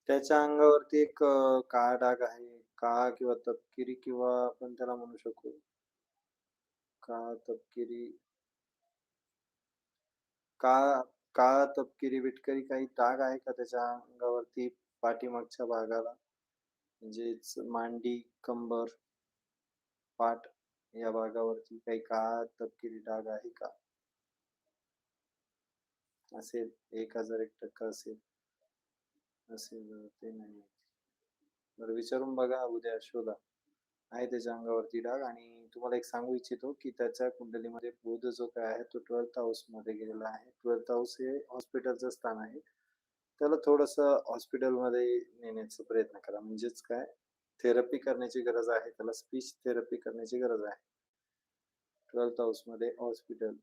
त्याच्या अंगावरती एक काळा डाग आहे. काळा किंवा तपकिरी किंवा आपण त्याला म्हणू शकू काळा तपकिरी काळा काळा तपकिरी विटकरी काही डाग आहे का त्याच्या अंगावरती पाठीमागच्या भागाला? म्हणजेच मांडी, कंबर, पाठ या भागावरती काही काळा तपकिरी डाग आहे का? असेल 1001% असेल. असेल ते नाही माहिती. बरं विचारून बघा उद्या शोधा. आहे त्याच्या अंगावरती डाग आणि तुम्हाला एक सांगू इच्छितो, की त्याच्या कुंडलीमध्ये बुध जो काय आहे तो 12th हाऊसमध्ये गेलेला आहे. 12th हाऊस हे हॉस्पिटलचं स्थान आहे. त्याला थोडंसं हॉस्पिटलमध्ये नेण्याचा प्रयत्न करा. म्हणजेच काय थेरपी करण्याची गरज आहे. त्याला स्पीच थेरपी करण्याची गरज आहे. 12th हाऊसमध्ये हॉस्पिटल.